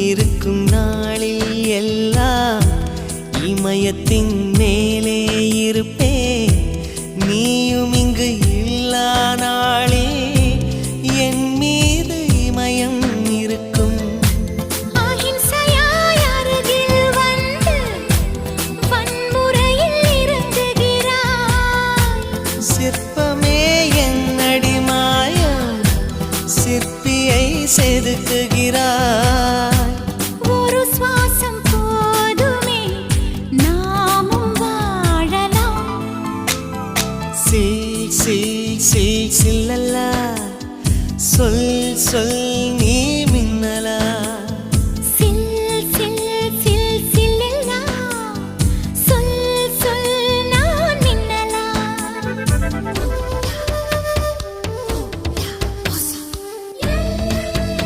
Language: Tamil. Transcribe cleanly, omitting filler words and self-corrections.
இருக்கும் நாளில் எல்லாம் இமயத்தின் மேலே இருப்பேன். நீயும் இங்கு இல்லா நாளே என் மீது இமயம் இருக்கும். அஹிம்சையாய் அருகில் வந்து வன்முறையில் இறங்குகிறாய். சிற்பமே என்னடி மாயம், சிற்பியை செதுக்குகிறாய். ஒரு சுவாசம் போதுமே நாமும் வாழலாம். சில் சில் சில் சில்லல்லா சொல் சொல்